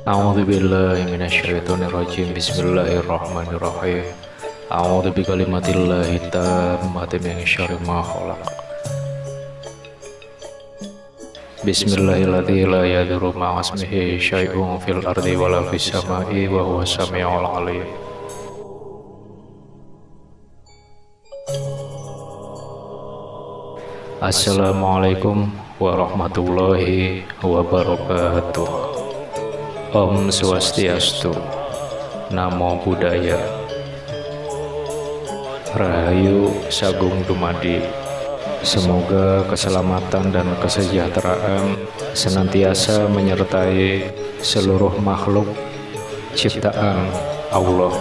A'udzubillahi minasyaitonirrajim. Bismillahirrahmanirrahim. A'udzu bikalimatillahi tammati min syarri ma khalaq. Bismillahilladzi la yadurru ma'a ismihi syai'un fil ardi wala fis samai wa huwas samiul 'alim. Assalamualaikum warahmatullahi wabarakatuh. Om Swastiastu, Namo Buddhaya, Rahayu Sagung Dumadi. Semoga keselamatan dan kesejahteraan senantiasa menyertai seluruh makhluk ciptaan Allah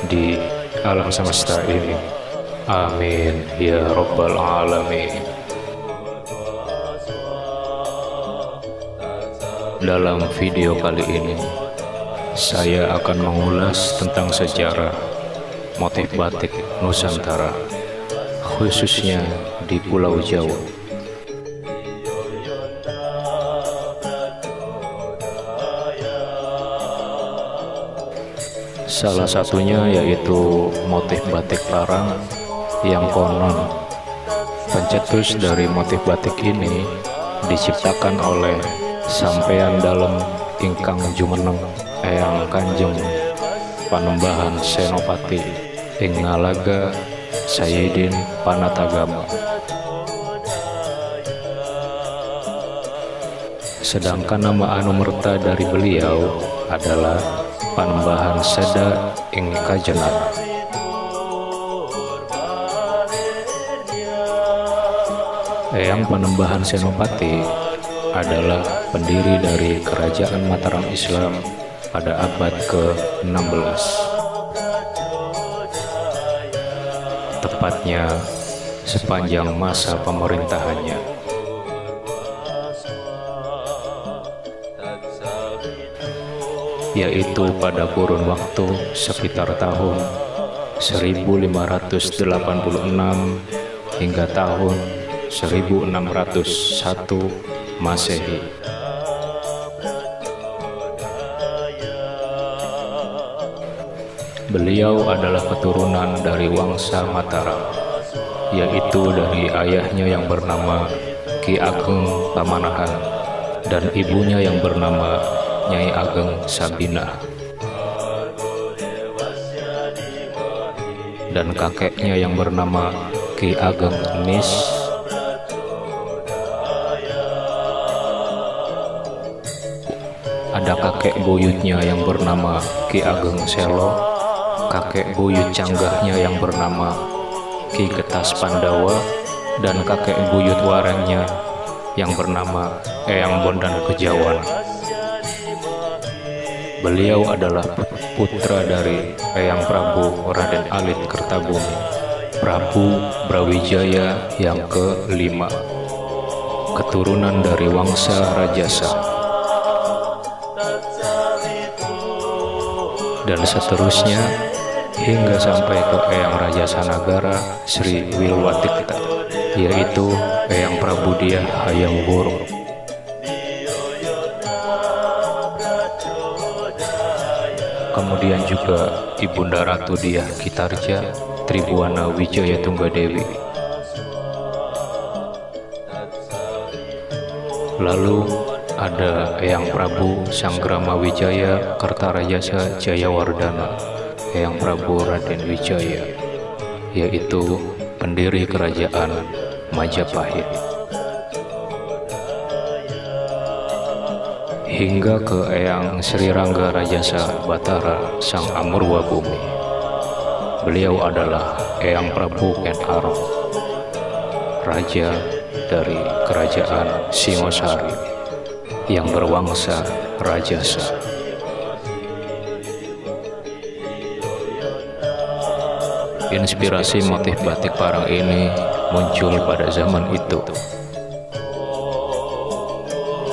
di alam semesta ini. Amin ya Rabbal Alamin. Dalam video kali ini, saya akan mengulas tentang sejarah motif batik Nusantara, khususnya di Pulau Jawa. Salah satunya yaitu motif batik parang yang konon pencetus dari motif batik ini diciptakan oleh Sampeyan Dalem ingkang jumeneng Eyang Kanjeng Panembahan Senopati ing Ngalaga Sayyidin Panatagama. Sedangkan nama anumerta dari beliau adalah Panembahan Seda ing Kajenar. Eyang Panembahan Senopati adalah pendiri dari Kerajaan Mataram Islam pada abad ke-16. Tepatnya sepanjang masa pemerintahannya. Yaitu pada kurun waktu sekitar tahun 1586 hingga tahun 1601 Masehi. Beliau adalah keturunan dari Wangsa Mataram, yaitu dari ayahnya yang bernama Ki Ageng Pamanahan dan ibunya yang bernama Nyai Ageng Sabinah, dan kakeknya yang bernama Ki Ageng Nis. Ada kakek buyutnya yang bernama Ki Ageng Selo, kakek buyut canggahnya yang bernama Ki Getas Pandawa, dan kakek buyut warengnya yang bernama Eyang Bondan Kejawan. Beliau adalah putra dari Eyang Prabu Raden Alit Kertabumi, Prabu Brawijaya yang ke-5, keturunan dari Wangsa Rajasa, dan seterusnya hingga sampai ke Eyang Rajasa Nagara Sri Wilwatikta, yaitu Eyang Prabu Dyah Hayam Wuruk. Kemudian juga Ibunda Ratu Dyah Kitarja Tribuana Wijaya Tunggadewi. Lalu ada Eyang Prabu Sanggrama Wijaya Kertarajasa Jayawardana, Eyang Prabu Raden Wijaya, yaitu pendiri kerajaan Majapahit, hingga ke Eyang Sri Rangga Rajasa Batara Sang Amurwa Bumi. Beliau adalah Eyang Prabu Ken Arok, raja dari kerajaan Singosari yang berwangsa Rajasa. Inspirasi motif batik parang ini muncul pada zaman itu,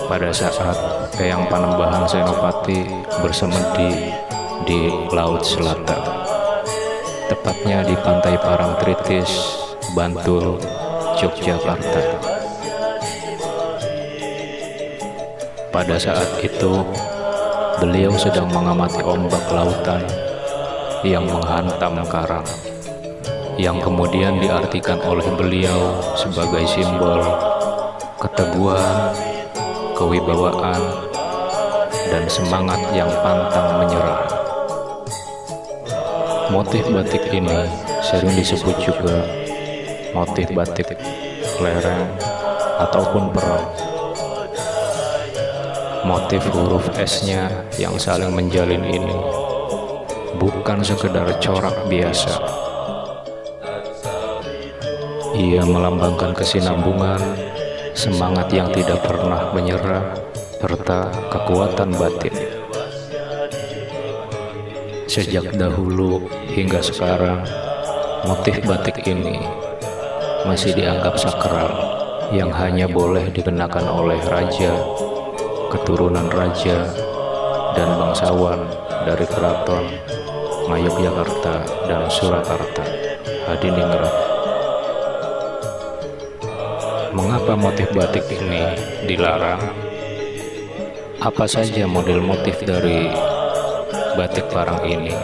pada saat Eyang Panembahan Senopati bersemedi di Laut Selatan, tepatnya di Pantai Parangtritis, Bantul, Yogyakarta. Pada saat itu Beliau sedang mengamati ombak lautan yang menghantam karang, yang kemudian diartikan oleh beliau sebagai simbol keteguhan, kewibawaan, dan semangat yang pantang menyerah. Motif batik ini sering disebut juga motif batik lereng ataupun perang. Motif huruf S-nya yang saling menjalin ini bukan sekedar corak biasa. Ia melambangkan kesinambungan, semangat yang tidak pernah menyerah, serta kekuatan batin. Sejak dahulu hingga sekarang, motif batik ini masih dianggap sakral yang hanya boleh dikenakan oleh raja, keturunan raja, dan bangsawan dari keraton Ngayogyakarta dan Surakarta, Hadiningrat. Mengapa motif batik ini dilarang? Apa saja model motif dari batik parang ini?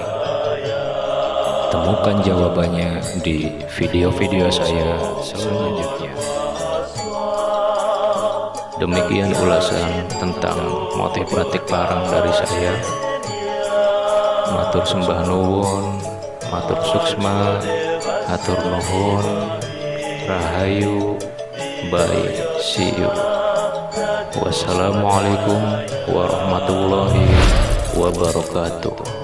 Temukan jawabannya di video-video saya selanjutnya. Demikian ulasan tentang motif batik parang dari saya. Matur sembah nuwun, matur suksma, atur nuhun, rahayu, bye, see you. Wassalamualaikum warahmatullahi wabarakatuh.